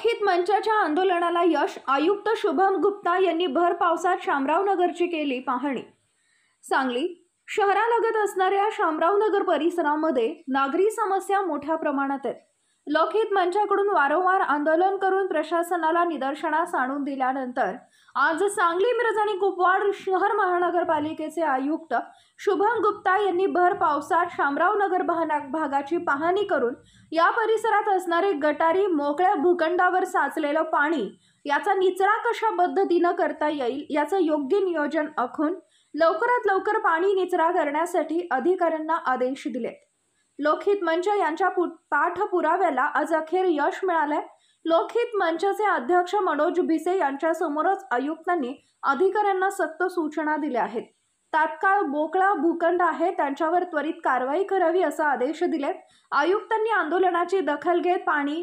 लोकहित मंचाच्या आंदोलनाला यश। आयुक्त शुभम गुप्ता यांनी भर पावसात शामरावनगरची केली पाहणी। सांगली शहरालगत असणाऱ्या शामरावनगर परिसरामध्ये नागरी समस्या मोठ्या प्रमाणात आहेत। लोकहित मंचाकडून वारंवार आंदोलन करून प्रशासनाला निदर्शनास आणून दिल्यानंतर आज सांगली मिरज आणि कुपवाड शहर महानगरपालिकेचे आयुक्त शुभम गुप्ता यांनी भर पावसात शामरावनगर भागाची पाहणी करून या परिसरात असणारे गटारी मोकळ्या भूखंडावर साचलेलं पाणी याचा निचरा कशा पद्धतीने करता येईल याचं योग्य नियोजन आखून लवकरात लवकर पाणी निचरा करण्यासाठी अधिकाऱ्यांना आदेश दिले। लोकहित मंच यांच्या पाठपुराव्याला आज अखेर यश मिळाले। लोकहित मंचाचे अध्यक्ष मनोज भिसे यांच्या समोरच आयुक्तांनी अधिकाऱ्यांना सक्त सूचना दिल्या आहेत। तात्काळ मोकळा भूखंड आहे त्यांच्यावर त्वरित कारवाई करावी असा आदेश दिले। आयुक्तांनी आंदोलनाची दखल घेत पाणी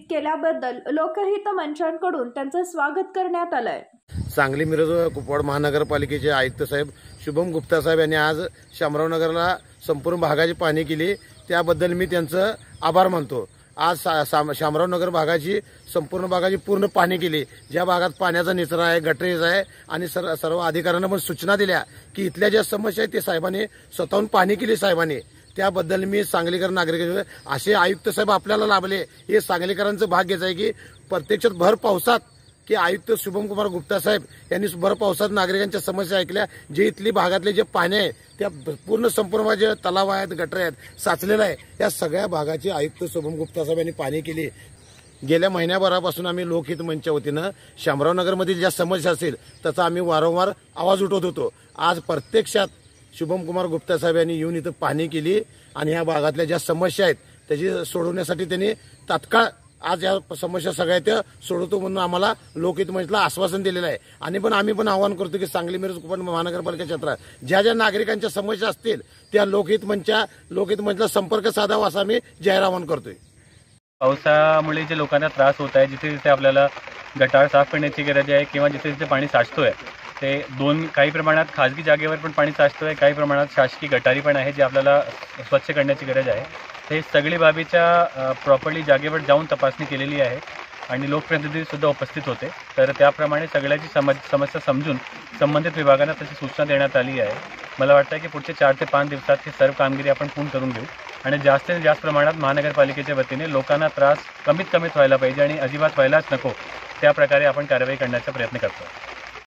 केल्याबद्दल लोकहित मंचांकडून त्यांचे स्वागत करण्यात आलंय। सांगली मिरज कुपवाड महानगरपालिकेचे आयुक्त साहेब शुभम गुप्ता साहेब यांनी आज शामरावनगरला संपूर्ण भागाची पाहणी केली, त्याबद्दल मी त्यांचं आभार मानतो। आज शामरावनगर भागाची संपूर्ण भागाची पूर्ण पाहणी केली। ज्या भागात पाण्याचा निचरा आहे, गटरेज आहे आणि सर्व अधिकाऱ्यांना पण सूचना दिल्या की इथल्या ज्या समस्या आहेत ते साहेबांनी स्वतःहून पाहणी केली साहेबांनी, त्याबद्दल मी सांगलीकर नागरिक असे आयुक्त साहेब आपल्याला लाभले हे सांगलीकरांचं भाग्यच आहे की प्रत्यक्षात भर पावसात की आयुक्त शुभम कुमार गुप्ता साहेब यांनी भर पावसात नागरिकांच्या समस्या ऐकल्या। जे इथली भागातले जे पाणी आहे त्या पूर्ण संपूर्ण जे तलाव आहेत, गटर आहेत, साचलेलं आहे, या सगळ्या भागाची आयुक्त शुभम गुप्ता साहेब यांनी पाहणी केली। गेल्या महिन्याभरापासून आम्ही लोकहित मंचच्या वतीनं शामरावनगरमधील ज्या समस्या असतील त्याचा आम्ही वारंवार आवाज उठवत होतो। आज प्रत्यक्षात शुभम कुमार गुप्ता साहेब यांनी येऊन इथं पाहणी केली आणि या भागातल्या ज्या समस्या आहेत त्याची सोडवण्यासाठी त्यांनी तात्काळ आज या समस्या सगळ्या त्या सोडवतो म्हणून आम्हाला लोकहित मंचला आश्वासन दिलेलं आहे। आणि पण आम्ही पण आवाहन करतो की सांगली मिरज कुपवाड महानगरपालिका क्षेत्रात ज्या ज्या नागरिकांच्या समस्या असतील त्या लोकहित मंचला संपर्क साधावा असं आम्ही जाहीर आवाहन करतोय। पावसामुळे जे लोकांना त्रास होत आहे, जिथे जिथे आपल्याला गटार साफ करण्याची गरज आहे किंवा जिथे जिथे पाणी साचतोय ते काही प्रमाणात खाजगी जागेवर पण पाणी साचतोय, काही प्रमाणात शासकीय गटारी पण आहे जे आपल्याला स्वच्छ करण्याची गरज आहे। हे सगळी बाबीच्या प्रॉपरली जागेवर जाऊन तपासणी केलेली आहे आणि लोकप्रतिनिधी सुद्धा उपस्थित होते। तर त्याप्रमाणे सगळ्याची समस्या समजून संबंधित विभागांना त्याची सूचना देण्यात आली आहे। मला वाटतं की पुढचे 4 ते 5 दिवसात ही सर्व कामगिरी आपण पूर्ण करून घेऊ आणि जास्तीत जास्त प्रमाणात महानगरपालिकेच्या वतीने लोकांना त्रास कमीत कमी व्हायला पाहिजे आणि अजिबात व्हायलाच नको त्या प्रकारे आपण कारवाई करण्याचा प्रयत्न करतो।